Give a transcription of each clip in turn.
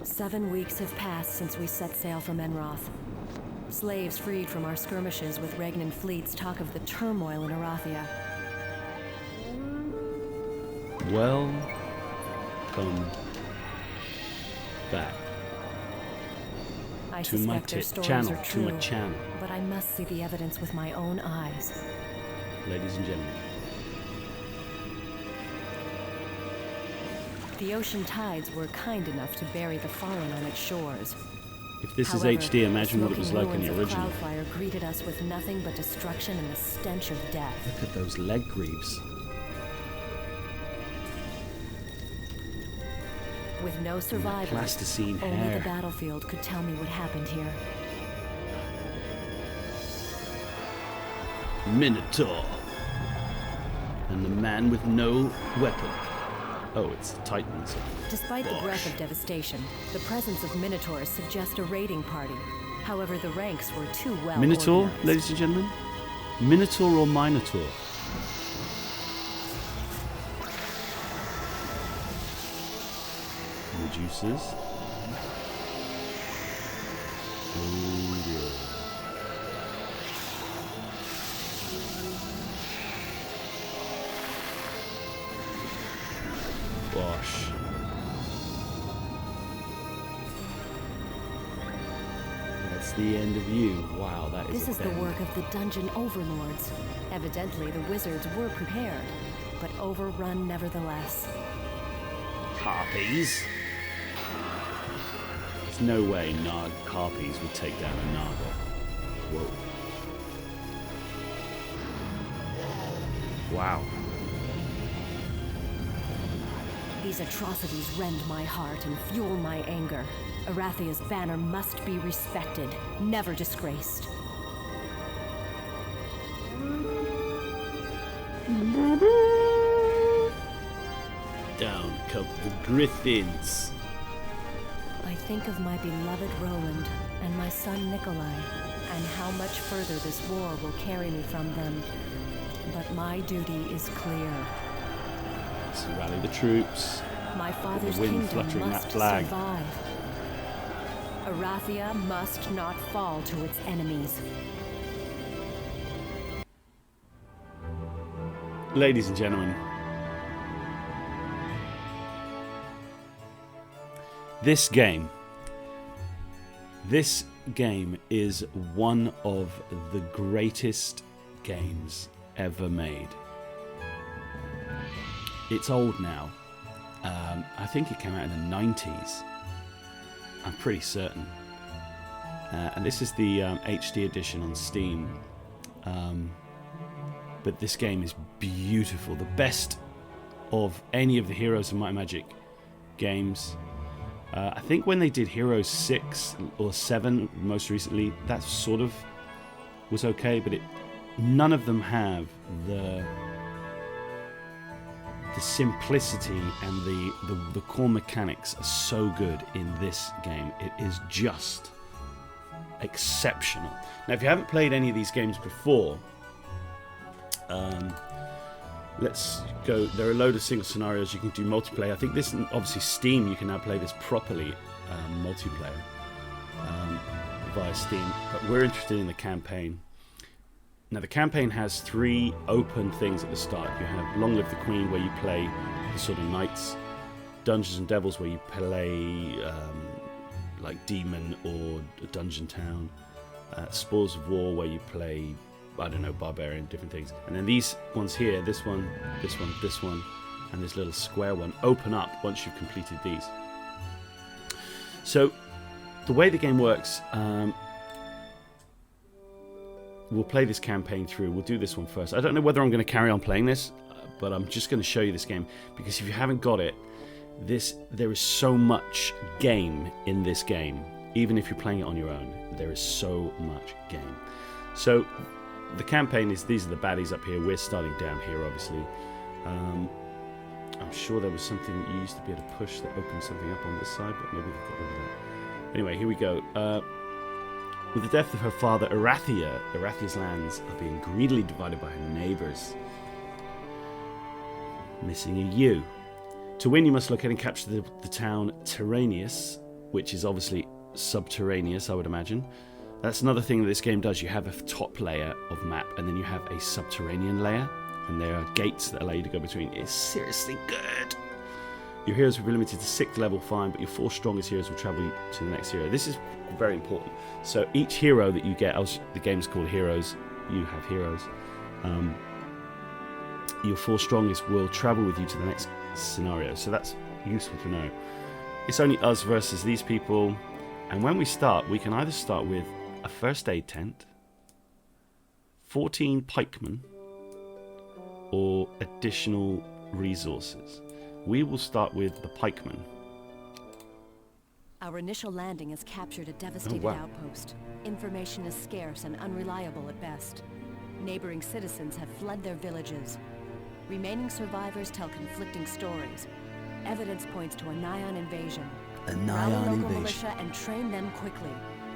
7 weeks have passed since we set sail from Enroth. Slaves freed from our skirmishes with Regnan fleets talk of the turmoil in Arathia. Welcome back I to my suspect their stories channel, are true, to my channel, but I must see the evidence with my own eyes. ladies and gentlemen. The ocean tides were kind enough to bury the fallen on its shores. If this However, is HD, imagine what it was like in the smoking ruins of original. Cloudfire greeted us with nothing but destruction and the stench of death. Look at those leg greaves. With no survivors, Plasticine only hair. the battlefield could tell me what happened here. Minotaur. And the man with no weapon. Oh, it's the Titans. Despite the breath of devastation, the presence of Minotaurs suggests a raiding party. However, the ranks were too well Minotaur, organized. ladies and gentlemen? Minotaur or Minotaur? Reducers. Oh dear. Gosh. That's the end of you. Wow, that is This a is the bend. work of the dungeon overlords. Evidently, the wizards were prepared, but overrun nevertheless. Harpies? There's no way harpies would take down a Naga. Whoa. Wow. These atrocities rend my heart and fuel my anger. Arathia's banner must be respected, never disgraced. Down come the Griffins. I think of my beloved Roland and my son Nikolai, and how much further this war will carry me from them. But my duty is clear. So rally the troops. My father's The wind kingdom fluttering must that flag. survive. Arathia must not fall to its enemies. Ladies and gentlemen, this game is one of the greatest games ever made. It's old now. I think it came out in the 90s. I'm pretty certain. And this is the HD edition on Steam. But this game is beautiful. The best of any of the Heroes of Might and Magic games. I think when they did Heroes 6 or 7 most recently, that sort of was okay, but none of them have the simplicity and the core mechanics are so good in this game. It is just exceptional. Now, if you haven't played any of these games before, let's go. There are a load of single scenarios. You can do multiplayer. I think this, obviously Steam, you can now play this properly multiplayer via Steam, but we're interested in the campaign. Now, the campaign has 3 open things at the start. You have Long Live the Queen, where you play the sort of knights, Dungeons and Devils, where you play like Demon or Dungeon Town, Spoils of War, where you play, I don't know, Barbarian, different things. And then these ones here, this one, this one, this one, and this little square one, open up once you've completed these. So, the way the game works, we'll play this campaign through. We'll do this one first. I don't know whether I'm going to carry on playing this, but I'm just going to show you this game, because if you haven't got it, there is so much game in this game. Even if you're playing it on your own, there is so much game. So the campaign is, these are the baddies up here. We're starting down here, obviously. I'm sure there was something that you used to be able to push that opened something up on this side, but maybe they've got rid of that. Anyway, here we go. With the death of her father, Arathia's lands are being greedily divided by her neighbours. Missing a U. To win, you must locate and capture the town Tyranius which is obviously subterraneous, I would imagine. That's another thing that this game does. You have a top layer of map, and then you have a subterranean layer, and there are gates that allow you to go between. It's seriously good. Your heroes will be limited to 6th level, fine, but your 4 strongest heroes will travel to the next hero. This is very important. So each hero that you get, the game's called Heroes, you have heroes. Your 4 strongest will travel with you to the next scenario, so that's useful to know. It's only us versus these people, and when we start, we can either start with a first aid tent, 14 pikemen, or additional resources. We will start with the pikemen. Our initial landing has captured a devastated outpost. Information is scarce and unreliable at best. Neighboring citizens have fled their villages. Remaining survivors tell conflicting stories. Evidence points to a Nyan invasion. Rally local militia and train them quickly.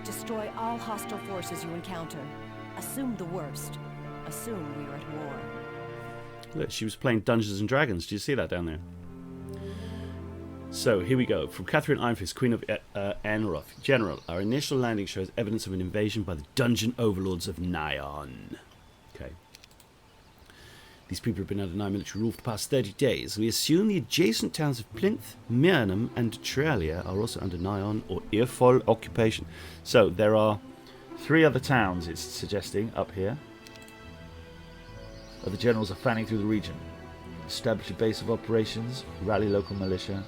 Destroy all hostile forces you encounter. Assume the worst. Assume we are at war. Look, she was playing Dungeons and Dragons. Do you see that down there? So, here we go. From Catherine Ironfist, Queen of Enroth. General, our initial landing shows evidence of an invasion by the dungeon overlords of Nyan. Okay. These people have been under Nyan military rule for the past 30 days. We assume the adjacent towns of Plinth, Myrnam, and Trelia are also under Nyan or Irfol occupation. So, there are 3 other towns, it's suggesting, up here. The generals are fanning through the region. Establish a base of operations, rally local militia,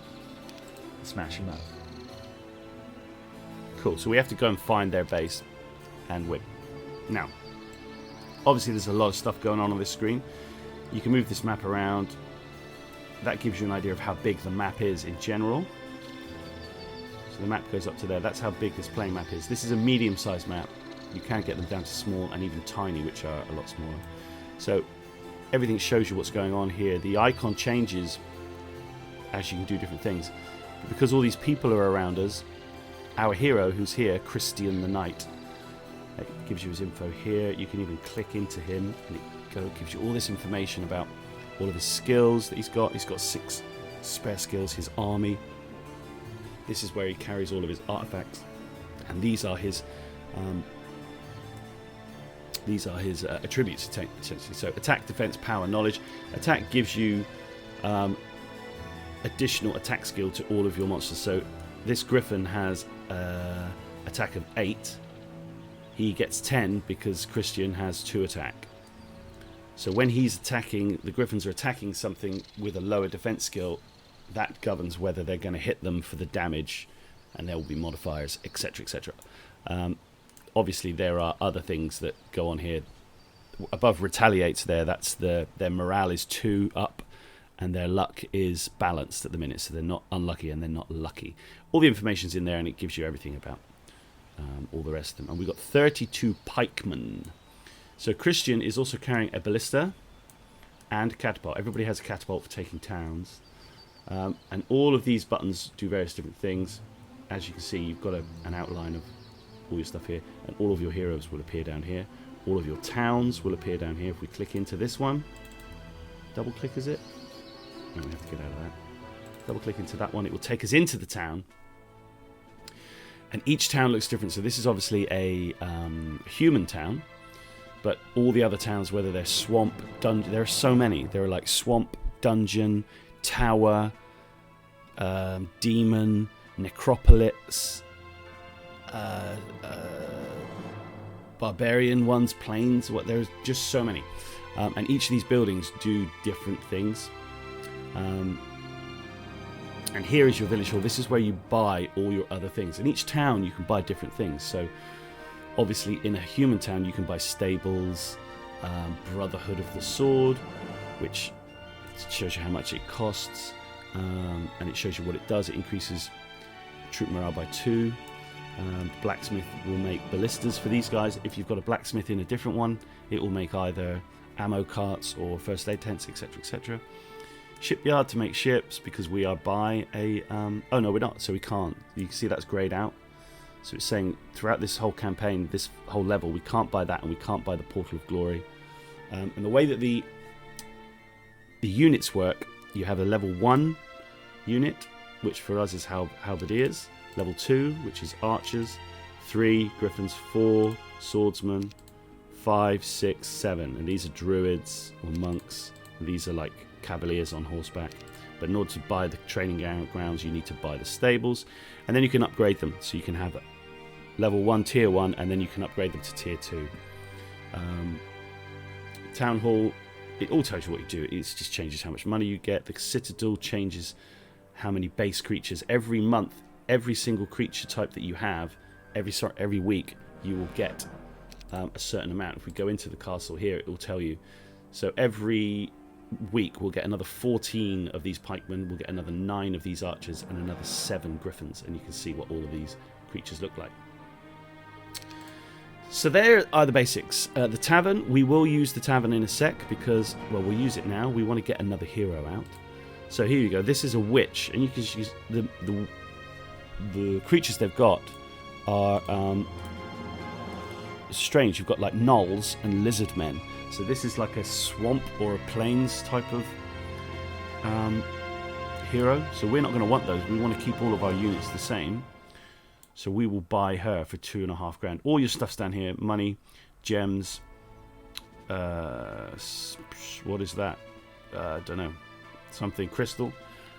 smash them up. Cool, so we have to go and find their base and win. Now, obviously there's a lot of stuff going on this screen. You can move this map around. That gives you an idea of how big the map is in general. So the map goes up to there. That's how big this playing map is. This is a medium-sized map. You can get them down to small and even tiny, which are a lot smaller. So everything shows you what's going on here. The icon changes as you can do different things. But because all these people are around us, our hero who's here, Christian the Knight, it gives you his info here. You can even click into him and it gives you all this information about all of his skills that he's got. He's got 6 spare skills, his army. This is where he carries all of his artifacts, and these are his attributes, essentially. So attack, defense, power, knowledge. Attack gives you additional attack skill to all of your monsters. So this griffin has attack of 8. He gets 10 because Christian has 2 attack. So when he's attacking, the griffins are attacking something with a lower defense skill, that governs whether they're going to hit them for the damage, and there will be modifiers, etc., etc. Obviously, there are other things that go on here. Above retaliates there, that's their morale is 2 up, and their luck is balanced at the minute, so they're not unlucky and they're not lucky. All the information's in there, and it gives you everything about all the rest of them. And we've got 32 pikemen. So Christian is also carrying a ballista and a catapult. Everybody has a catapult for taking towns. And all of these buttons do various different things. As you can see, you've got an outline of all your stuff here, and all of your heroes will appear down here. All of your towns will appear down here. If we click into this one, double click, is it? No, we have to get out of that. Double click into that one, it will take us into the town. And each town looks different. So this is obviously a human town, but all the other towns, whether they're swamp, dungeon, there are so many. There are like swamp, dungeon, tower, demon, necropolis, barbarian ones, plains. There's just so many, and each of these buildings do different things. And here is your village hall. This is where you buy all your other things. In each town, you can buy different things. So, obviously, in a human town, you can buy stables, Brotherhood of the Sword, which shows you how much it costs, and it shows you what it does. It increases troop morale by 2. Blacksmith will make ballistas for these guys. If you've got a blacksmith in a different one, it will make either ammo carts or first aid tents, etc., etc. Shipyard to make ships, because we are by a... oh, no, we're not, so we can't. You can see that's greyed out. So it's saying throughout this whole campaign, this whole level, we can't buy that, and we can't buy the Portal of Glory. And the way that the units work, you have a level 1 unit, which for us is halberdiers, Level 2, which is archers. 3 griffins. 4 swordsmen. 5, 6, 7. And these are druids or monks. And these are like cavaliers on horseback. But in order to buy the training grounds, you need to buy the stables. And then you can upgrade them. So you can have level 1, tier 1, and then you can upgrade them to tier 2. Town hall, it all tells you what you do. It just changes how much money you get. The citadel changes how many base creatures. Every month, every single creature type that you have, every week, you will get a certain amount. If we go into the castle here, it will tell you. So every week we'll get another 14 of these pikemen, we'll get another 9 of these archers, and another 7 griffins, and you can see what all of these creatures look like. So there are the basics. The tavern, we will use the tavern in a sec because, well, we'll use it now. We want to get another hero out. So here you go. This is a witch, and you can use the creatures they've got are strange. You've got like gnolls and lizard men. So this is like a swamp or a plains type of hero. So we're not going to want those. We want to keep all of our units the same. So we will buy her for 2.5 grand. All your stuff's down here. Money, gems. What is that? I don't know. Something. Crystal.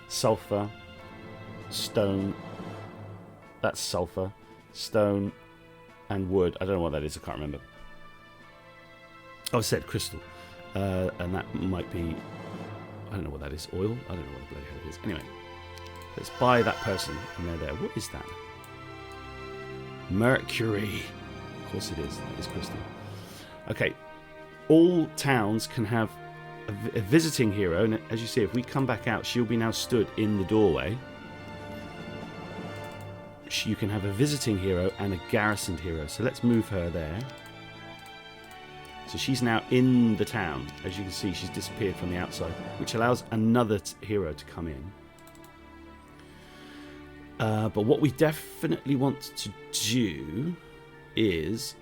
Sulfur. Stone. That's sulfur. Stone. And wood. I don't know what that is. I can't remember. Oh, I said crystal. And that might be... I don't know what that is. Oil? I don't know what the bloody hell it is. Anyway. Let's buy that person. And they're there. What is that? Mercury. Of course it is. That is crystal. Okay. All towns can have a visiting hero. And as you see, if we come back out, she'll be now stood in the doorway. You can have a visiting hero and a garrisoned hero. So let's move her there. So she's now in the town. As you can see, she's disappeared from the outside, which allows another hero to come in. But what we definitely want to do is,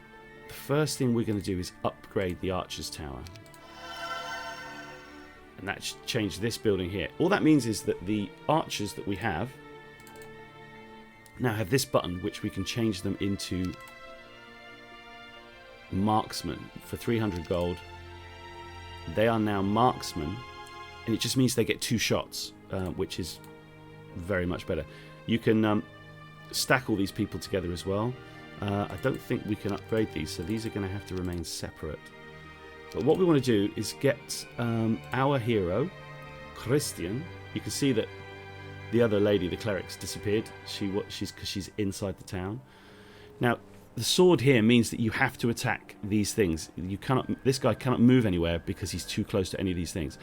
the first thing we're going to do is upgrade the Archer's Tower. And that should change this building here. All that means is that the archers that we have now have this button, which we can change them into marksmen for 300 gold. They are now marksmen, and it just means they get 2 shots, which is very much better. You can stack all these people together as well. I don't think we can upgrade these, so these are going to have to remain separate. But what we want to do is get our hero, Christian. You can see that the other lady, the cleric's disappeared. She's inside the town. Now, the sword here means that you have to attack these things. This guy cannot move anywhere because he's too close to any of these things.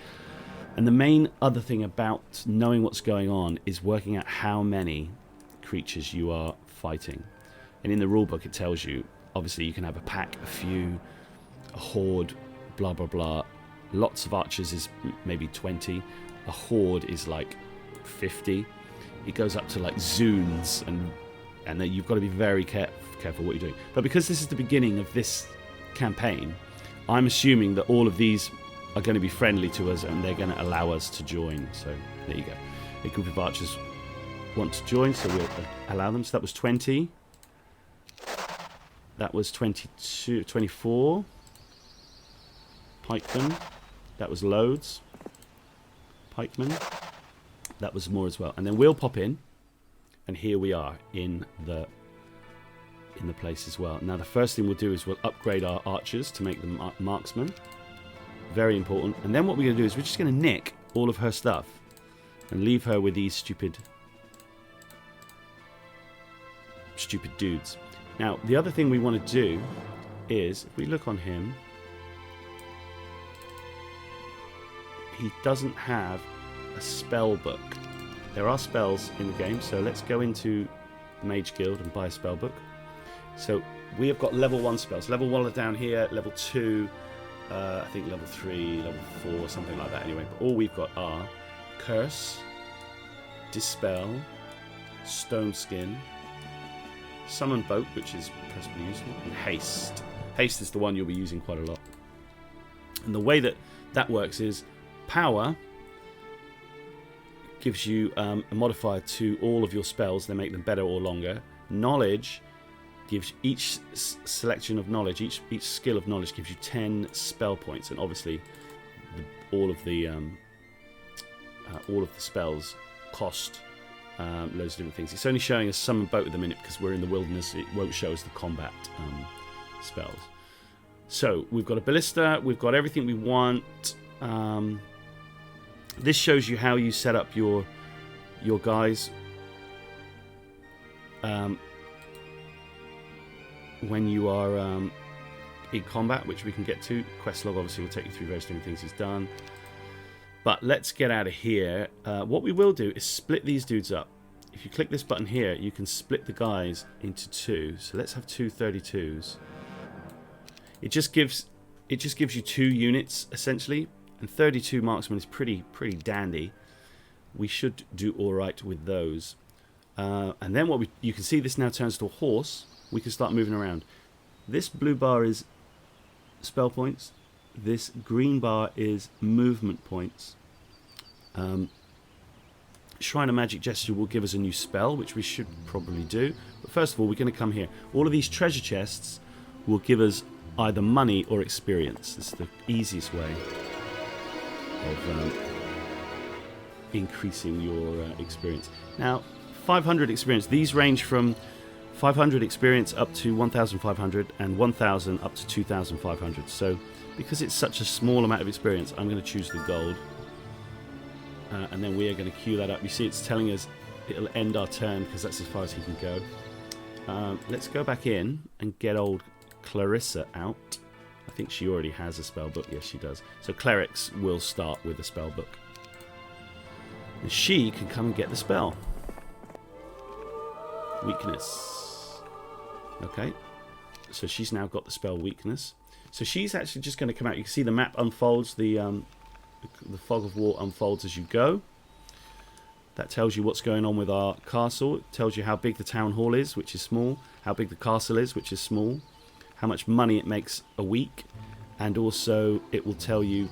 And the main other thing about knowing what's going on is working out how many creatures you are fighting. And in the rulebook it tells you, obviously you can have a pack, a few, a horde, blah blah blah. Lots of archers is maybe 20. A horde is like 50. It goes up to like zoons, and then you've got to be very careful what you're doing. But because this is the beginning of this campaign, I'm assuming that all of these are going to be friendly to us and they're going to allow us to join. So there you go. A group of archers want to join, so we'll allow them. So that was 20. That was 22, 24. Pikemen. That was loads. Pikemen. That was more as well. And then we'll pop in, and here we are in the place as well. Now the first thing we'll do is we'll upgrade our archers to make them marksmen. Very important. And then what we're going to do is we're just going to nick all of her stuff and leave her with these stupid dudes. Now the other thing we want to do is, if we look on him, he doesn't have a spell book. There are spells in the game, so let's go into the Mage Guild and buy a spell book. So we have got level 1 spells. Level 1 are down here, level 2, I think level 3, level 4, something like that anyway. But all we've got are Curse, Dispel, Stone Skin, Summon Boat, which is possibly useful, and Haste. Haste is the one you'll be using quite a lot. And the way that works is Power gives you a modifier to all of your spells. They make them better or longer. Knowledge gives each selection of knowledge, each skill of knowledge gives you 10 spell points, and obviously all of the spells cost loads of different things. It's only showing us summon boat at the minute because we're in the wilderness. It won't show us the combat spells. So we've got a ballista, we've got everything we want. This shows you how you set up your guys when you are in combat, which we can get to. Quest log obviously will take you through various different things he's done. But let's get out of here. What we will do is split these dudes up. If you click this button here, you can split the guys into two. So let's have two 32s. It just gives you 2 units essentially, and 32 marksmen is pretty dandy. We should do all right with those. And then you can see this now turns to a horse. We can start moving around. This blue bar is spell points. This green bar is movement points. Shrine of Magic Gesture will give us a new spell, which we should probably do. But first of all, we're going to come here. All of these treasure chests will give us either money or experience. This is the easiest way of increasing your experience. Now, 500 experience. These range from 500 experience up to 1,500 and 1,000 up to 2,500. So because it's such a small amount of experience, I'm going to choose the gold. And then we are going to queue that up. You see it's telling us it'll end our turn because that's as far as he can go. Let's go back in and get old Clarissa out. I think she already has a spell book. Yes, she does. So clerics will start with a spell book. And she can come and get the spell. Weakness. Okay, so she's now got the spell weakness. So she's actually just going to come out. You can see the map unfolds, the fog of war unfolds as you go. That tells you what's going on with our castle. It tells you how big the town hall is, which is small, how big the castle is, which is small, how much money it makes a week, and also it will tell you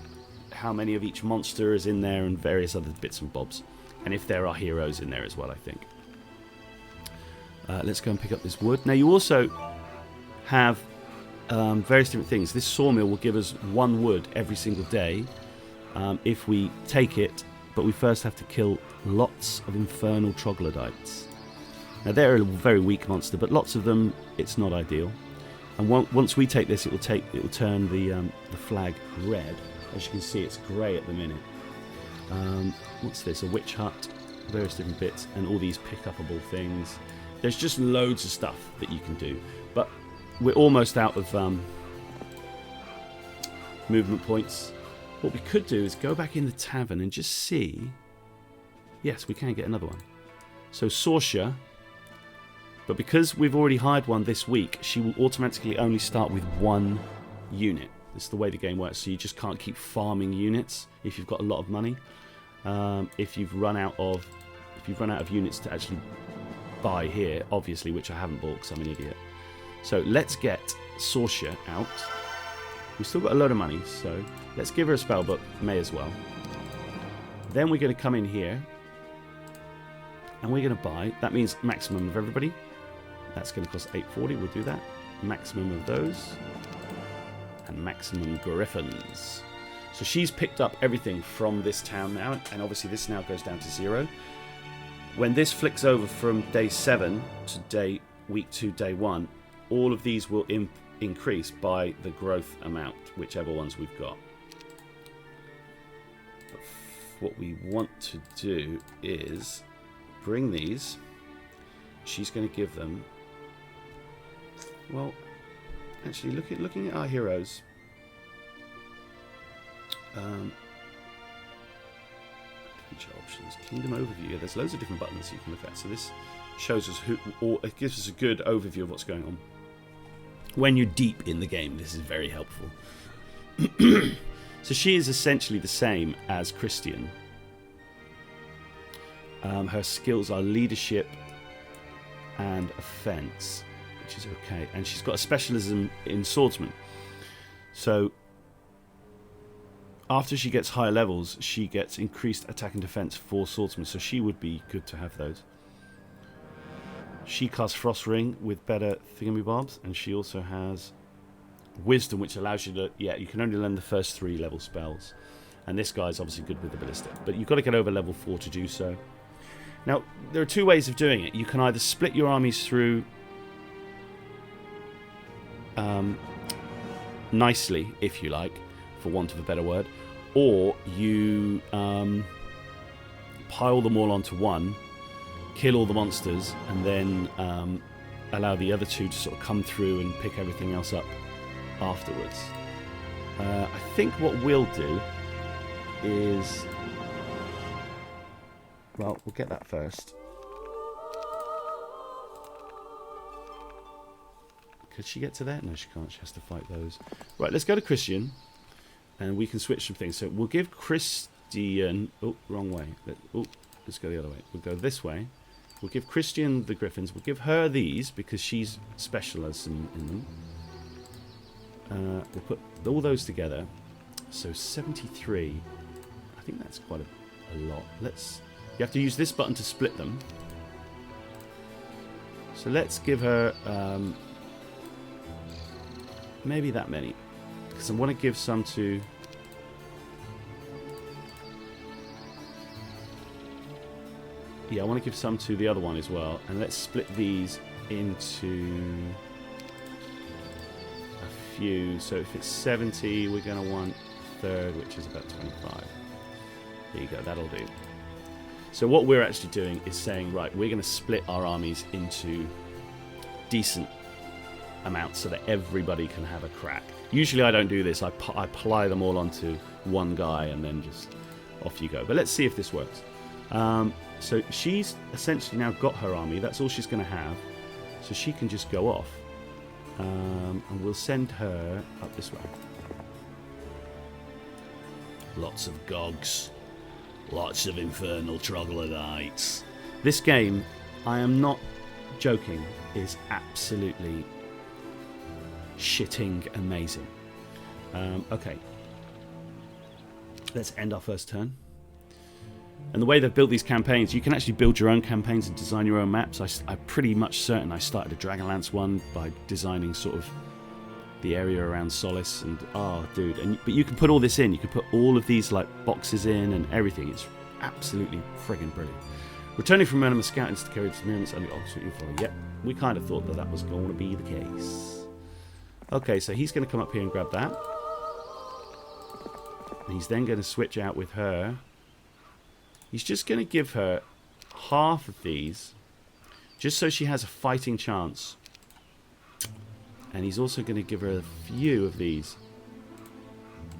how many of each monster is in there and various other bits and bobs, and if there are heroes in there as well, I think. Let's go and pick up this wood. Now you also have various different things. This sawmill will give us 1 wood every single day if we take it, but we first have to kill lots of infernal troglodytes. Now they're a very weak monster, but lots of them, it's not ideal. And once we take this, it will turn the flag red. As you can see, it's grey at the minute. What's this? A witch hut, various different bits, and all these pick-upable things. There's just loads of stuff that you can do, but we're almost out of movement points. What we could do is go back in the tavern and just see. Yes, we can get another one. So Sorsha, but because we've already hired one this week, she will automatically only start with 1 unit. This is the way the game works, so you just can't keep farming units if you've got a lot of money. If you've run out of units to actually buy here, obviously, which I haven't bought because I'm an idiot. So let's get Sorsha out. We've still got a load of money, so let's give her a spell book. May as well. Then we're going to come in here and we're going to buy. That means maximum of everybody. That's going to cost 840. We'll do that. Maximum of those and maximum griffins. So she's picked up everything from this town now, and obviously this now goes down to 0. When this flicks over from day 7 to week 2, day 1, all of these will increase by the growth amount, whichever ones we've got. But what we want to do is bring these. She's going to give them. Well, actually, looking at our heroes. Options, Kingdom Overview. Yeah, there's loads of different buttons you can look at. So this shows us it gives us a good overview of what's going on. When you're deep in the game, this is very helpful. So she is essentially the same as Christian. Her skills are leadership and offense, which is okay. And she's got a specialism in swordsman. So after she gets higher levels, she gets increased attack and defense for swordsmen, so she would be good to have those. She casts Frost Ring with better thingamybobs, and she also has Wisdom, which allows you to... Yeah, you can only learn the first 3 level spells. And this guy's obviously good with the ballistic, but you've got to get over level 4 to do so. Now, there are 2 ways of doing it. You can either split your armies through nicely, if you like, for want of a better word, or you pile them all onto one, kill all the monsters, and then allow the other 2 to sort of come through and pick everything else up afterwards. I think what we'll do is... Well, we'll get that first. Could she get to there? No, she can't. She has to fight those. Right, let's go to Christian, and we can switch some things. So we'll give Christian... Oh, wrong way. Let's go the other way. We'll go this way. We'll give Christian the Griffins. We'll give her these, because she's specialist in them. We'll put all those together. So 73. I think that's quite a lot. You have to use this button to split them. So let's give her maybe that many, because I want to give some to... Yeah, I want to give some to the other one as well. And let's split these into a few. So if it's 70, we're going to want a third, which is about 25. There you go, that'll do. So what we're actually doing is saying, right, we're going to split our armies into decent amounts so that everybody can have a crack. Usually I don't do this. I ply them all onto one guy and then just off you go. But let's see if this works. So she's essentially now got her army. That's all she's going to have. So she can just go off. And we'll send her up this way. Lots of gogs. Lots of infernal troglodytes. This game, I am not joking, is absolutely shitting amazing. Okay. Let's end our first turn. And the way they've built these campaigns, you can actually build your own campaigns and design your own maps. I'm pretty much certain I started a Dragonlance one by designing sort of the area around Solace, and but you can put all this in. You can put all of these like boxes in and everything. It's absolutely friggin' brilliant. Returning from Mercenary Scout to carry experiments under Oxford UFO. Yep, we kind of thought that was going to be the case. Okay, so he's going to come up here and grab that. And he's then going to switch out with her. He's just going to give her half of these, just so she has a fighting chance. And he's also going to give her a few of these.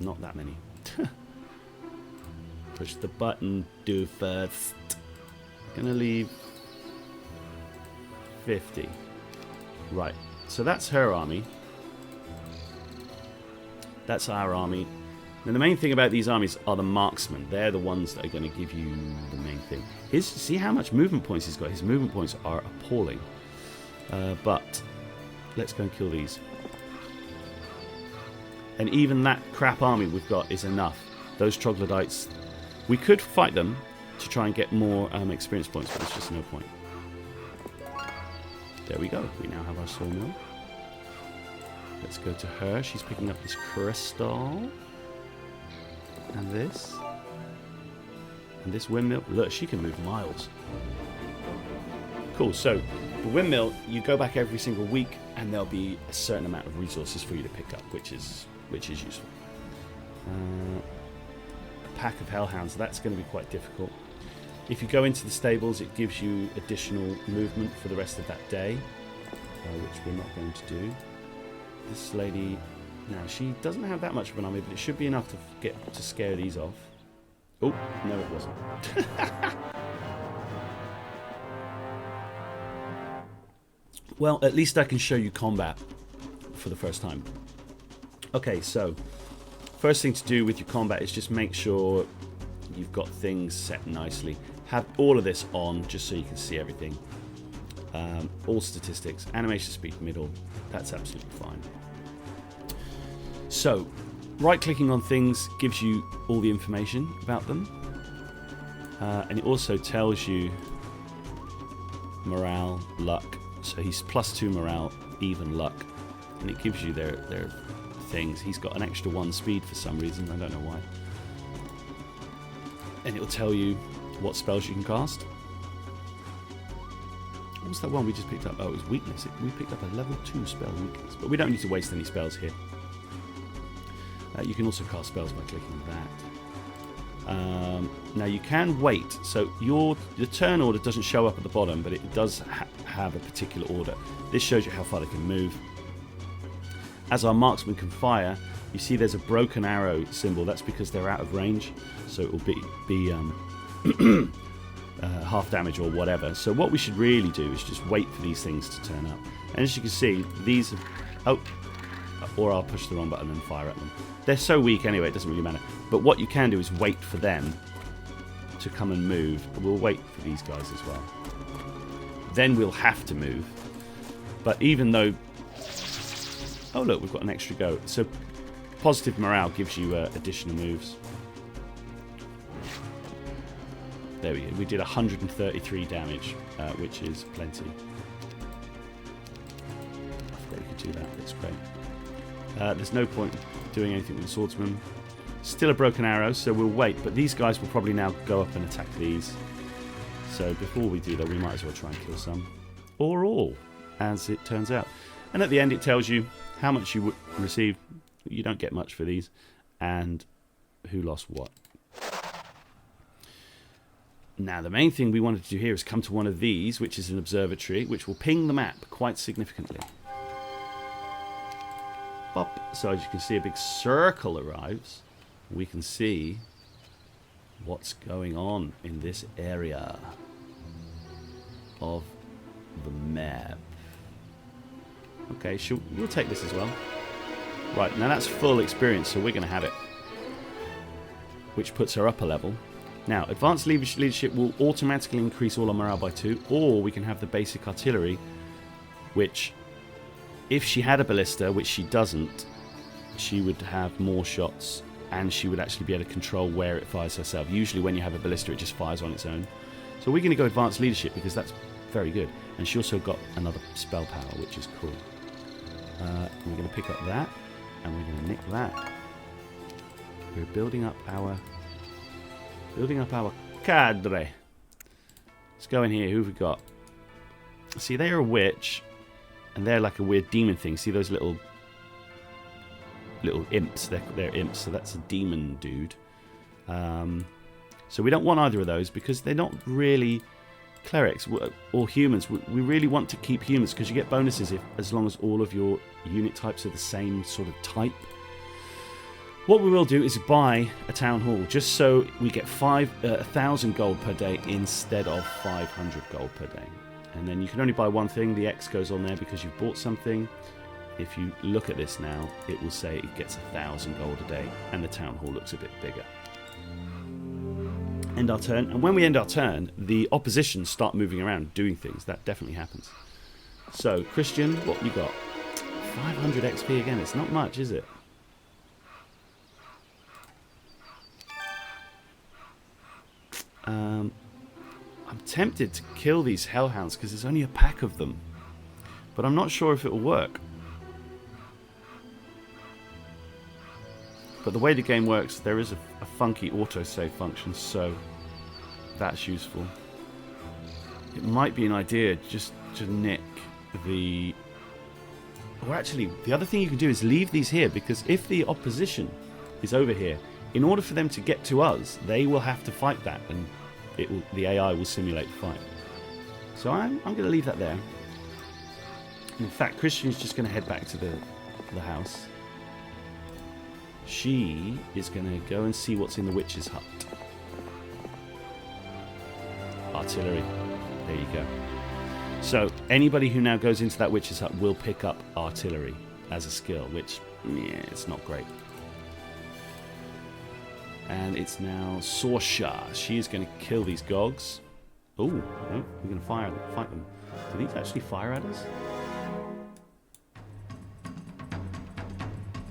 Not that many. Push the button, do first. Gonna leave 50. Right, so that's her army. That's our army. Now the main thing about these armies are the marksmen. They're the ones that are going to give you the main thing. See how much movement points he's got? His movement points are appalling. But let's go and kill these. And even that crap army we've got is enough. Those troglodytes, we could fight them to try and get more experience points, but there's just no point. There we go. We now have our sawmill. Let's go to her. She's picking up this crystal. And this. And this windmill. Look, she can move miles. Cool. So the windmill, you go back every single week and there'll be a certain amount of resources for you to pick up, which is useful. A pack of hellhounds, that's going to be quite difficult. If you go into the stables, it gives you additional movement for the rest of that day, which we're not going to do. This lady, now she doesn't have that much of an army, but it should be enough to scare these off. Oh, no it wasn't. Well, at least I can show you combat for the first time. Okay, so first thing to do with your combat is just make sure you've got things set nicely. Have all of this on just so you can see everything. All statistics, animation speed middle, that's absolutely fine. So, right-clicking on things gives you all the information about them. And it also tells you morale, luck. So he's +2 morale, even luck. And it gives you their things. He's got an extra 1 speed for some reason. I don't know why. And it'll tell you what spells you can cast. What was that one we just picked up? Oh, it was weakness. We picked up a level 2 spell, weakness. But we don't need to waste any spells here. You can also cast spells by clicking that. Now you can wait. So your turn order doesn't show up at the bottom, but it does have a particular order. This shows you how far they can move. As our marksman can fire, you see there's a broken arrow symbol. That's because they're out of range. So it will be half damage or whatever. So what we should really do is just wait for these things to turn up. And as you can see, these are... Oh, or I'll push the wrong button and fire at them. They're so weak anyway, it doesn't really matter. But what you can do is wait for them to come and move. We'll wait for these guys as well. Then we'll have to move. But even though... Oh look, we've got an extra go. So positive morale gives you additional moves. There we go. We did 133 damage, which is plenty. I forgot we could do that. That's great. There's no point doing anything with the swordsman. Still a broken arrow, so we'll wait. But these guys will probably now go up and attack these. So before we do that, we might as well try and kill some. Or all, as it turns out. And at the end, it tells you how much you received. You don't get much for these. And who lost what. Now, the main thing we wanted to do here is come to one of these, which is an observatory, which will ping the map quite significantly. Bop. So as you can see, a big circle arrives. We can see what's going on in this area of the map. Okay, we'll take this as well. Right, now that's full experience, so we're going to have it. Which puts her up a level. Now, advanced leadership will automatically increase all our morale by 2, or we can have the basic artillery, which, if she had a ballista, which she doesn't, she would have more shots, and she would actually be able to control where it fires herself. Usually when you have a ballista, it just fires on its own. So we're going to go advanced leadership, because that's very good. And she also got another spell power, which is cool. We're going to pick up that, and we're going to nick that. We're building up our cadre. Let's go in here. Who have we got? See, they're a witch, and they're like a weird demon thing. See those little imps? They're imps, so that's a demon dude. So we don't want either of those because they're not really clerics or humans. We really want to keep humans because you get bonuses as long as all of your unit types are the same sort of type. What we will do is buy a town hall just so we get 1,000 gold per day instead of 500 gold per day. And then you can only buy one thing. The X goes on there because you've bought something. If you look at this now, it will say it gets 1,000 gold a day, and the town hall looks a bit bigger. End our turn, and when we end our turn, the opposition start moving around, doing things. That definitely happens. So, Christian, what you got? 500 XP again. It's not much, is it? I'm tempted to kill these hellhounds because there's only a pack of them, but I'm not sure if it will work. But the way the game works, there is a funky autosave function, so that's useful. It might be an idea just to nick the... Or actually, the other thing you can do is leave these here, because if the opposition is over here, in order for them to get to us, they will have to fight that, and the AI will simulate the fight. So I'm going to leave that there. In fact, Christian's just going to head back to the house. She is going to go and see what's in the witch's hut. Artillery. There you go. So anybody who now goes into that witch's hut will pick up artillery as a skill, which, yeah, it's not great. And it's now Sorsha. She is going to kill these gogs. Oh, no, we're going to fight them. Do these actually fire at us?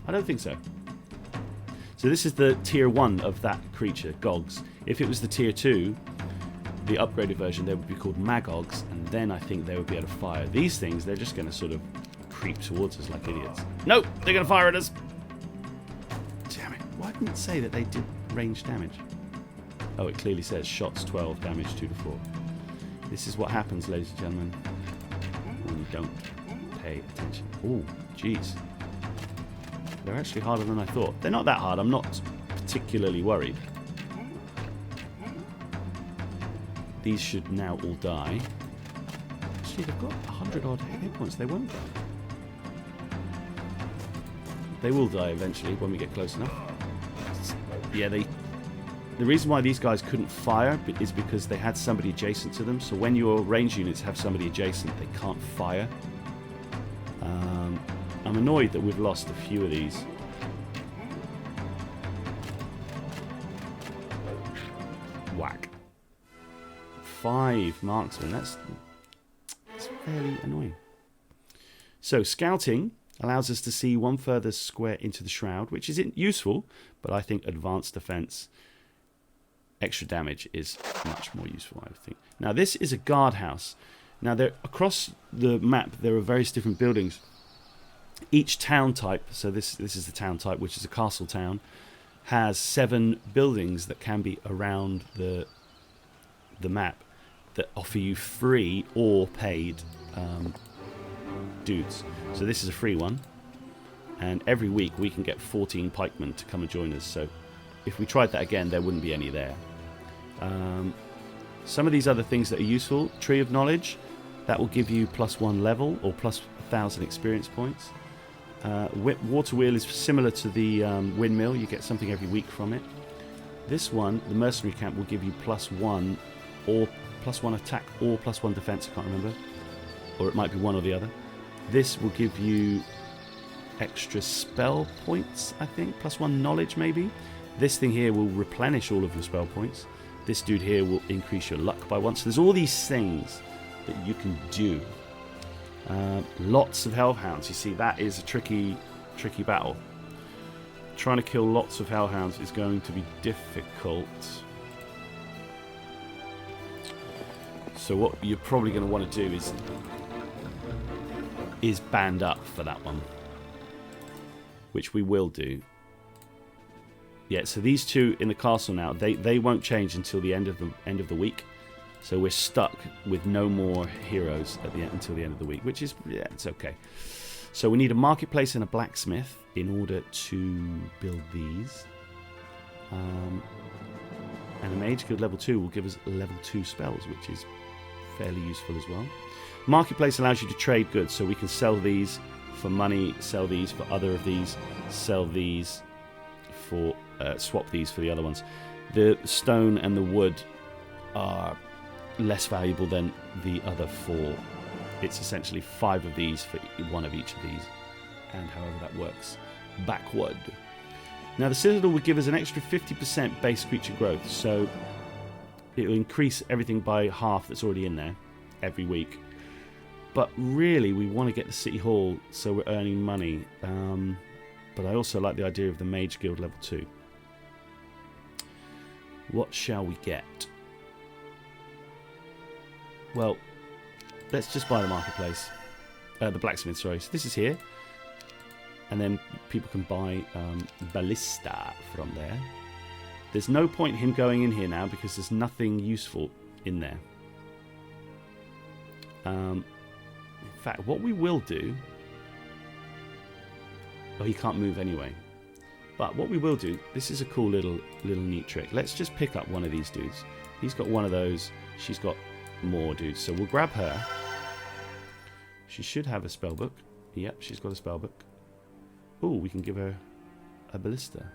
I don't think so. So this is the tier 1 of that creature, Gogs. If it was the tier 2, the upgraded version, they would be called Magogs, and then I think they would be able to fire. These things, they're just going to sort of creep towards us like idiots. No, they're going to fire at us. Damn it. Why didn't it say that they did range damage? Oh, it clearly says shots 12, damage 2 to 4. This is what happens, ladies and gentlemen, when you don't pay attention. Oh, jeez. They're actually harder than I thought. They're not that hard. I'm not particularly worried. These should now all die. Actually, they've got 100 odd hit points. They won't die. They will die eventually when we get close enough. Yeah, the reason why these guys couldn't fire is because they had somebody adjacent to them. So when your range units have somebody adjacent, they can't fire. I'm annoyed that we've lost a few of these. Whack. 5 marksmen. That's fairly annoying. So scouting allows us to see one further square into the shroud, which is useful, but I think advanced defense, extra damage is much more useful, I think. Now this is a guardhouse. Now there across the map there are various different buildings. Each town type, so this is the town type, which is a castle town, has 7 buildings that can be around the map that offer you free or paid dudes. So this is a free one, and every week we can get 14 pikemen to come and join us. So if we tried that again, there wouldn't be any there. Some of these other things that are useful: Tree of Knowledge, that will give you +1 level or plus 1,000 experience points. Water Wheel is similar to the windmill. You get something every week from it. This one, the Mercenary Camp, will give you +1 or +1 attack or +1 defense. I can't remember, or it might be one or the other. This will give you extra spell points, I think, +1 knowledge maybe. This thing here will replenish all of your spell points. This dude here will increase your luck by 1. So there's all these things that you can do. Lots of hellhounds. You see, that is a tricky battle. Trying to kill lots of hellhounds is going to be difficult. So what you're probably going to want to do is band up for that one, which we will do. Yeah, so these two in the castle now, they won't change until the end of the week. So we're stuck with no more heroes at the end, until the end of the week, which is, yeah, it's okay. So we need a marketplace and a blacksmith in order to build these. And a mage guild level 2 will give us level 2 spells, which is fairly useful as well. Marketplace allows you to trade goods, so we can sell these for money, sell these for other of these, sell these for swap these for the other ones. The stone and the wood are less valuable than the other 4. It's essentially 5 of these for 1 of each of these, and however that works backward. Now the Citadel would give us an extra 50% base creature growth, so it will increase everything by half that's already in there every week. But really we want to get the City Hall so we're earning money, but I also like the idea of the Mage Guild level 2. What shall we get? Well, let's just buy the marketplace. The blacksmith, sorry. So this is here. And then people can buy ballista from there. There's no point him going in here now because there's nothing useful in there. In fact, what we will do... Oh, he can't move anyway. But what we will do... This is a cool little neat trick. Let's just pick up one of these dudes. He's got one of those. She's got more dudes. So we'll grab her. She should have a spellbook. Yep, she's got a spellbook. Oh, we can give her a ballista.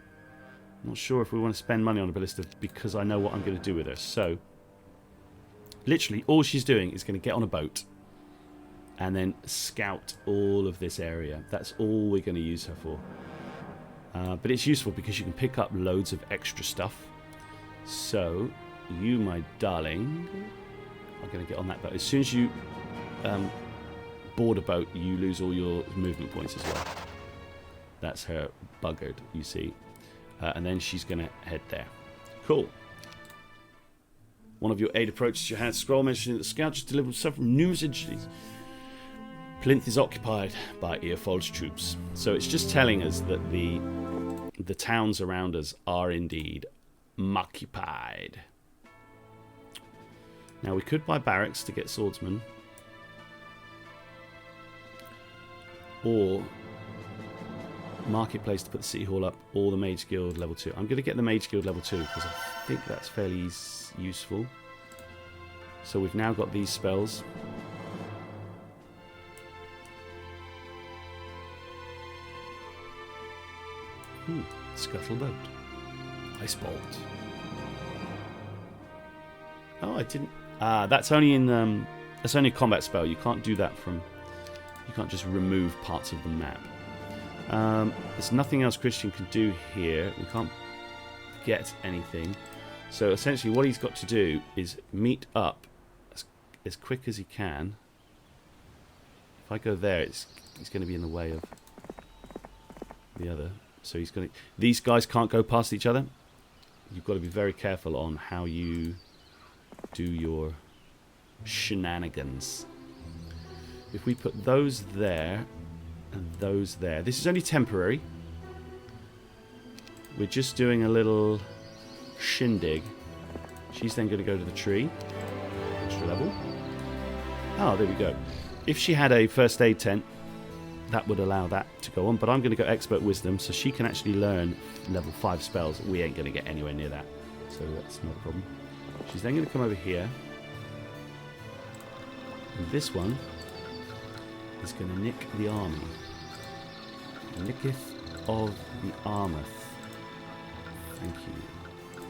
Not sure if we want to spend money on a ballista because I know what I'm going to do with her. So, literally, all she's doing is going to get on a boat and then scout all of this area. That's all we're going to use her for. But it's useful because you can pick up loads of extra stuff. So, you, my darling, are going to get on that boat. As soon as you board a boat, you lose all your movement points as well. That's her buggered, you see. And then she's going to head there. Cool. One of your 8 approaches your hand scroll mentioning that the scout just delivered several new messages. Plinth is occupied by Earfold's troops. So it's just telling us that the towns around us are indeed occupied. Now we could buy barracks to get swordsmen. Or marketplace to put the city hall up, or the mage guild level 2. I'm going to get the mage guild level 2 because I think that's fairly useful. So we've now got these spells. Scuttleboat. Ice bolt. Oh, I didn't. That's only in. That's only a combat spell. You can't do that from. You can't just remove parts of the map. There's nothing else Christian can do here. We can't get anything. So essentially, what he's got to do is meet up as quick as he can. If I go there, he's going to be in the way of the other. So he's going to. These guys can't go past each other. You've got to be very careful on how you do your shenanigans. If we put those there and those there, this is only temporary. We're just doing a little shindig. She's then going to go to the tree. Extra level. Oh, there we go. If she had a first aid tent, that would allow that to go on. But I'm going to go expert wisdom, so she can actually learn level 5 spells. We ain't going to get anywhere near that, so that's not a problem. She's then going to come over here. And this one is going to nick the army. Nicketh of the Armouth. Thank you.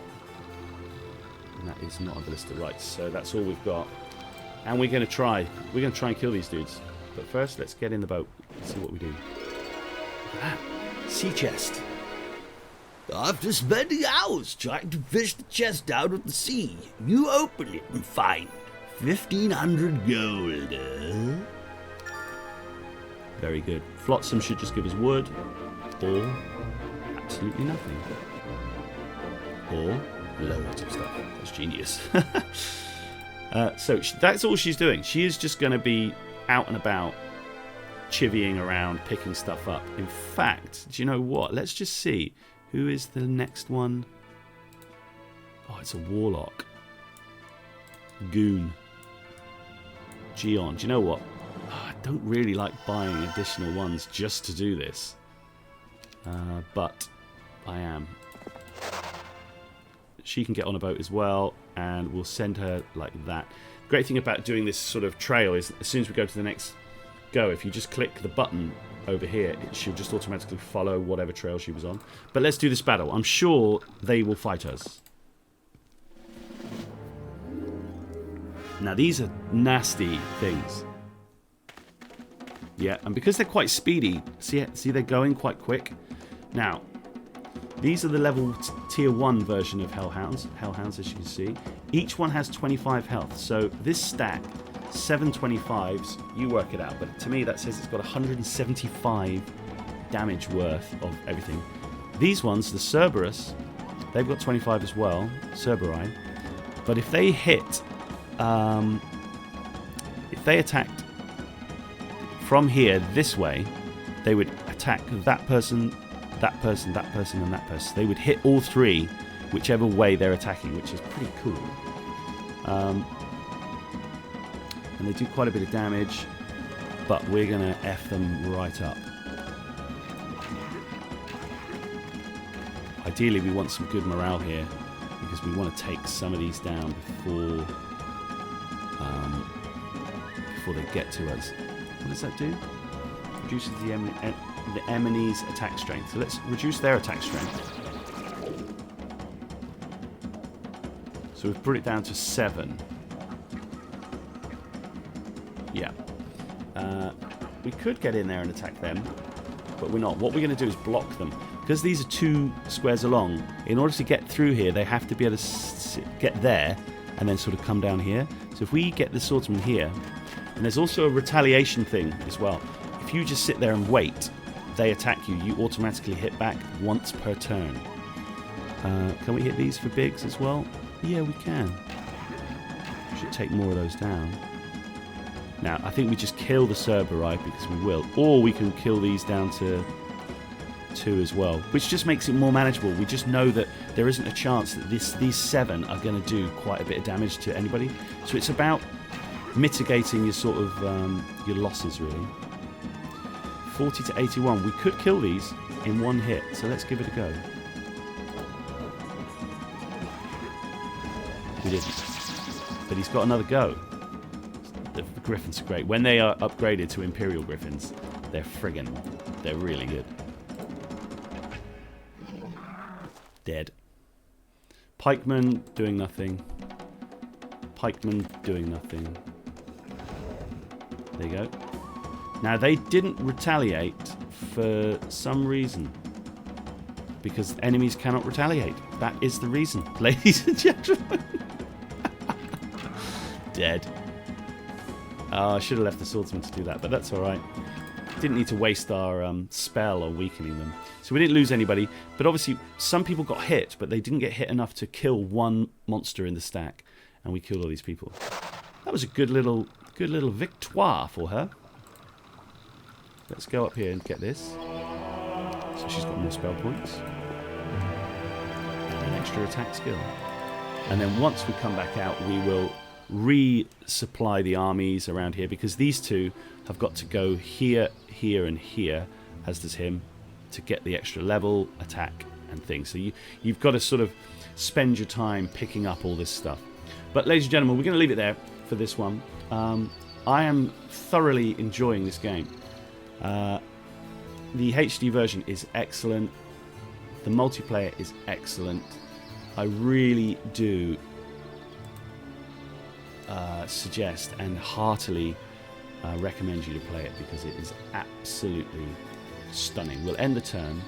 And that is not a ballista. Right, so that's all we've got. And we're going to try. We're going to try and kill these dudes. But first, let's get in the boat. Let's see what we do. Ah, sea chest. After spending hours trying to fish the chest out of the sea, you open it and find 1,500 gold. Very good. Flotsam should just give us wood, or absolutely nothing. Or loads of stuff. That's genius. So that's all she's doing. She is just going to be out and about, chivying around, picking stuff up. In fact, do you know what? Let's just see. Who is the next one? Oh, it's a warlock. Goon. Gion. Do you know what? Oh, I don't really like buying additional ones just to do this. But I am. She can get on a boat as well, and we'll send her like that. Great thing about doing this sort of trail is as soon as we go to the next go, if you just click the button over here, she'll just automatically follow whatever trail she was on. But let's do this battle. I'm sure they will fight us. Now these are nasty things. Yeah, and because they're quite speedy, see they're going quite quick. Now, these are the level tier 1 version of Hellhounds, as you can see. Each one has 25 health, so this stack, 725s, you work it out, but to me that says it's got 175 damage worth of everything. These ones, the Cerberus, they've got 25 as well, Cerberi, but if they hit, if they attacked from here this way, they would attack that person, that person, that person, and that person. They would hit all three, whichever way they're attacking, which is pretty cool. And they do quite a bit of damage, but we're going to F them right up. Ideally, we want some good morale here, because we want to take some of these down before they get to us. What does that do? Reduces the enemy's attack strength. So let's reduce their attack strength. So we've brought it down to 7. Yeah. We could get in there and attack them, but we're not. What we're going to do is block them. Because these are 2 squares along, in order to get through here, they have to be able to get there and then sort of come down here. So if we get the swordsman here, and there's also a retaliation thing as well. If you just sit there and wait, they attack you. You automatically hit back once per turn. Can we hit these for bigs as well? Yeah, we can. Should take more of those down. Now, I think we just kill the Cerberite because we will. Or we can kill these down to 2 as well, which just makes it more manageable. We just know that there isn't a chance that these 7 are going to do quite a bit of damage to anybody. So it's about mitigating your sort of your losses, really. 40 to 81. We could kill these in 1 hit, so let's give it a go. We didn't. But he's got another go. The Griffins are great. When they are upgraded to Imperial Griffins, they're friggin'. They're really good. Dead. Pikemen doing nothing. Pikemen doing nothing. There you go. Now, they didn't retaliate for some reason. Because enemies cannot retaliate. That is the reason, ladies and gentlemen. Dead. I should have left the swordsman to do that, but that's alright. Didn't need to waste our spell on weakening them. So we didn't lose anybody, but obviously some people got hit, but they didn't get hit enough to kill 1 monster in the stack, and we killed all these people. That was a good little victoire for her. Let's go up here and get this. So she's got more spell points. And an extra attack skill. And then once we come back out, we will resupply the armies around here, because these 2 have got to go here, here, and here, as does him, to get the extra level, attack, and things. So you've got to sort of spend your time picking up all this stuff. But ladies and gentlemen, we're going to leave it there for this one. I am thoroughly enjoying this game. The HD version is excellent. The multiplayer is excellent. I really do suggest and heartily recommend you to play it, because it is absolutely stunning. We'll end the turn.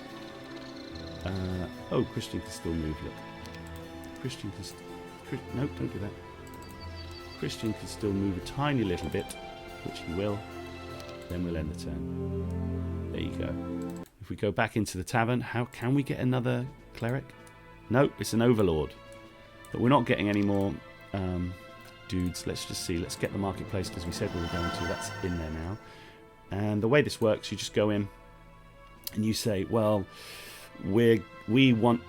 Oh, Christian can still move, look. Christian can no, don't do that. Christian can still move a tiny little bit, which he will. Then we'll end the turn. There you go. If we go back into the tavern, how can we get another cleric? No, it's an overlord. But we're not getting any more dudes. Let's just see. Let's get the marketplace, because we said we were going to. That's in there now. And the way this works, you just go in and you say, well, we want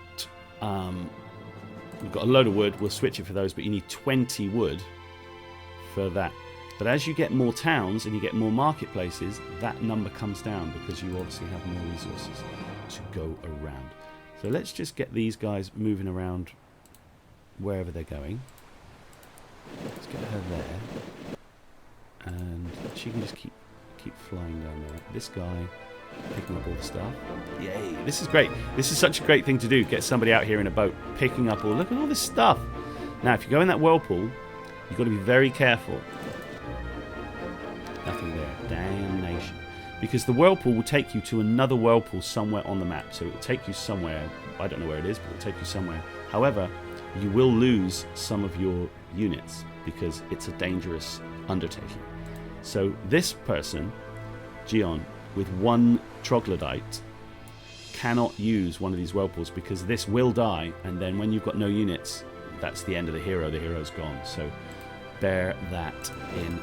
we've got a load of wood, we'll switch it for those, but you need 20 wood for that. But as you get more towns and you get more marketplaces, that number comes down, because you obviously have more resources to go around. So let's just get these guys moving around wherever they're going. Let's get her there. And she can just keep flying down there. This guy picking up all the stuff. Yay, this is great. This is such a great thing to do. Get somebody out here in a boat picking up look at all this stuff. Now, if you go in that whirlpool, you've got to be very careful. Nothing there. Damnation. Because the whirlpool will take you to another whirlpool somewhere on the map. So it will take you somewhere. I don't know where it is, but it will take you somewhere. However, you will lose some of your units, because it's a dangerous undertaking. So this person, Gion, with 1 troglodyte, cannot use one of these whirlpools, because this will die, and then when you've got no units, that's the end of the hero. The hero's gone. So bear that in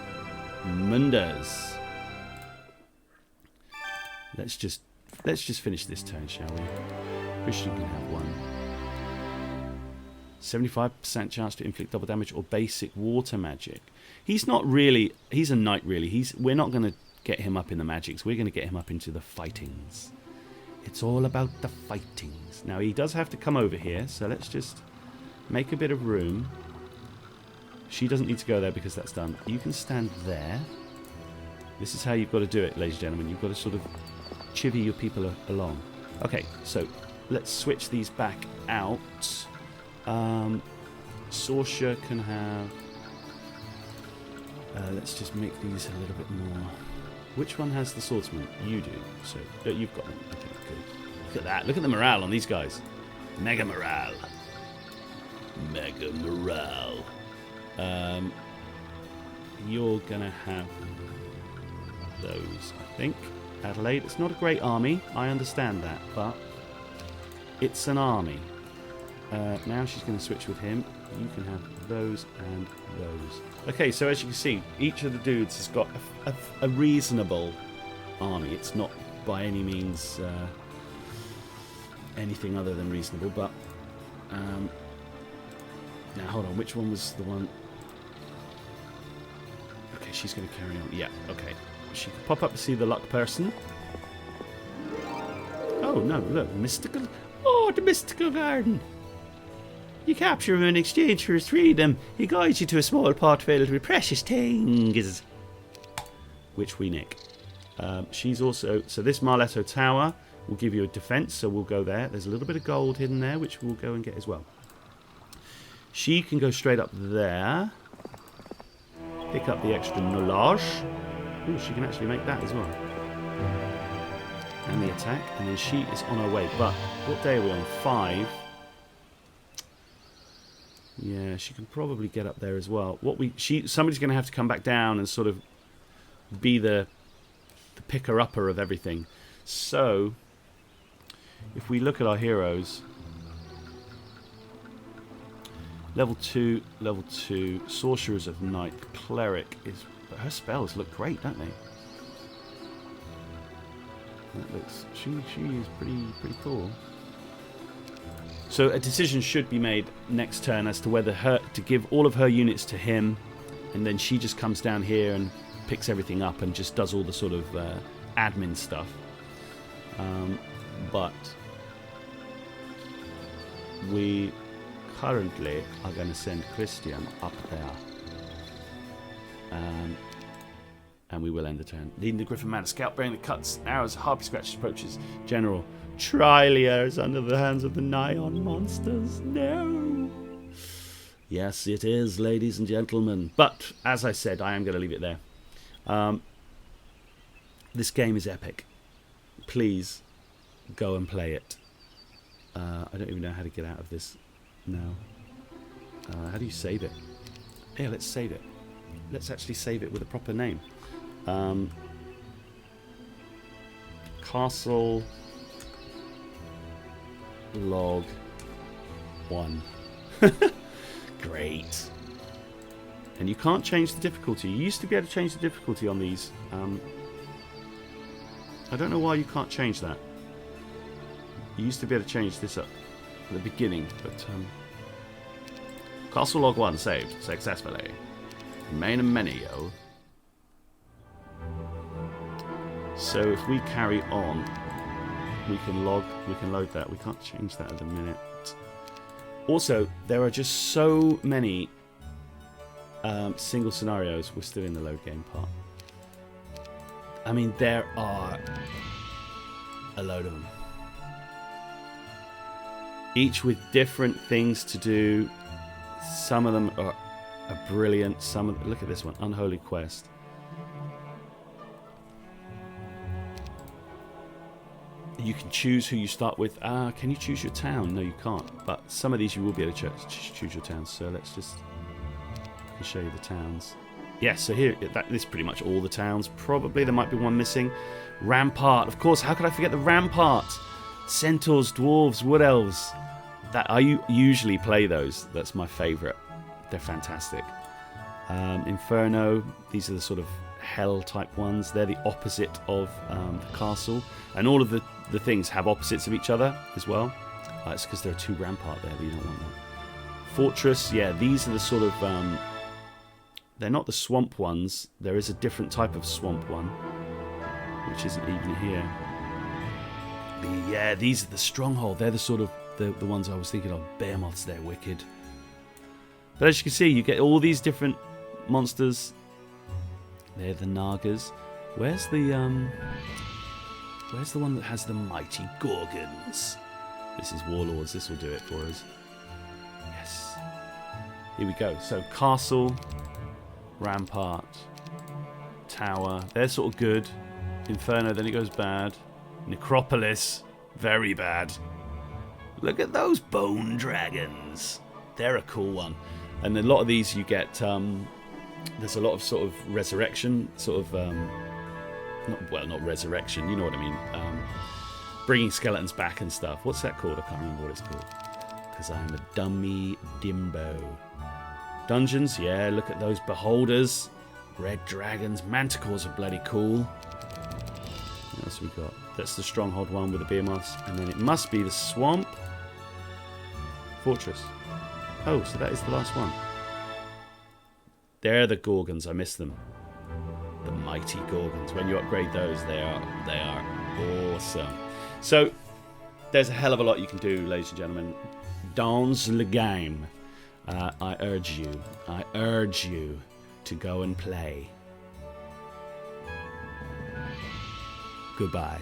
Mundas. Let's just finish this turn, shall we? Christian can have 1. 75% chance to inflict double damage or basic water magic. He's not really. He's a knight, really. We're not going to get him up in the magics. We're going to get him up into the fightings. It's all about the fightings. Now, he does have to come over here, so let's just make a bit of room. She doesn't need to go there, because that's done. You can stand there. This is how you've got to do it, ladies and gentlemen. You've got to sort of chivvy your people along. Okay, so let's switch these back out. Sorsha can have... let's just make these a little bit more... Which one has the swordsman? You do. So you've got them. Okay, good. Look at that. Look at the morale on these guys. Mega morale. Mega morale. You're gonna have those, I think. Adelaide. It's not a great army. I understand that, but it's an army. Now she's going to switch with him. You can have those and those. Okay, so as you can see, each of the dudes has got a reasonable army. It's not by any means anything other than reasonable, but now hold on, which one was the one? Okay, she's going to carry on. Yeah, okay. She can pop up to see the luck person. Oh no, look, mystical. Oh, the mystical garden. You capture him in exchange for his freedom. He guides you to a small pot filled with precious things, which we nick. She's also... So this Marletto Tower will give you a defense, so we'll go there. There's a little bit of gold hidden there, which we'll go and get as well. She can go straight up there. Pick up the extra knowledge. Ooh, she can actually make that as well. And the attack. And then she is on her way. But what day are we on? 5. Yeah, she can probably get up there as well. Somebody's going to have to come back down and sort of be the picker-upper of everything. So, if we look at our heroes, level 2, Sorcerers of Night, Cleric is... But her spells look great, don't they? That looks... She is pretty cool. So a decision should be made next turn as to whether to give all of her units to him, and then she just comes down here and picks everything up and just does all the sort of admin stuff. But we currently are going to send Christian up there. And we will end the turn. Leading the Griffin Man, scout bearing the cuts, arrows, harpy scratches, approaches. General, Trylia is under the hands of the Nyon monsters. No. Yes, it is, ladies and gentlemen. But, as I said, I am going to leave it there. This game is epic. Please go and play it. I don't even know how to get out of this now. How do you save it? Yeah, let's save it. Let's actually save it with a proper name. Castle log 1. Great. And you can't change the difficulty. You used to be able to change the difficulty on these. I don't know why you can't change that. You used to be able to change this up at the beginning, but Castle log 1 saved successfully. Main and menu. So if we carry on, we can load that. We can't change that at the minute. Also, there are just so many single scenarios. We're still in the load game part. I mean, there are a load of them. Each with different things to do. Some of them are brilliant. Look at this one, Unholy Quest. You can choose who you start with. Can you choose your town? No, you can't. But some of these you will be able to choose your towns. So let's just show you the towns. Yes, so here, this is pretty much all the towns. Probably there might be one missing. Rampart, of course. How could I forget the Rampart? Centaurs, dwarves, wood elves. I usually play those. That's my favourite. They're fantastic. Inferno. These are the sort of hell type ones. They're the opposite of the castle, and all of the things have opposites of each other as well. It's because there are 2 Rampart there, but you don't want that. Fortress. Yeah, these are the sort of they're not the swamp ones. There is a different type of swamp one, which isn't even here. But yeah, these are the stronghold. They're the sort of the ones I was thinking of. Behemoths, they're wicked. But as you can see, you get all these different monsters. They're the Nagas. Where's the one that has the mighty Gorgons? This is Warlords. This will do it for us. Yes. Here we go. So Castle, Rampart, Tower. They're sort of good. Inferno, then it goes bad. Necropolis, very bad. Look at those bone dragons. They're a cool one. And a lot of these you get... there's a lot of sort of resurrection, sort of... not resurrection, you know what I mean. Bringing skeletons back and stuff. What's that called? I can't remember what it's called. because I'm a dummy dimbo. Dungeons, yeah, look at those beholders. Red dragons, manticores are bloody cool. What else have we got? That's the stronghold one with the beer moths. And then it must be the swamp fortress. Oh, so that is the last one. They're the Gorgons. I missed them. The mighty Gorgons. When you upgrade those, they are awesome. So there's a hell of a lot you can do, ladies and gentlemen. Dans le game. I urge you to go and play. Goodbye.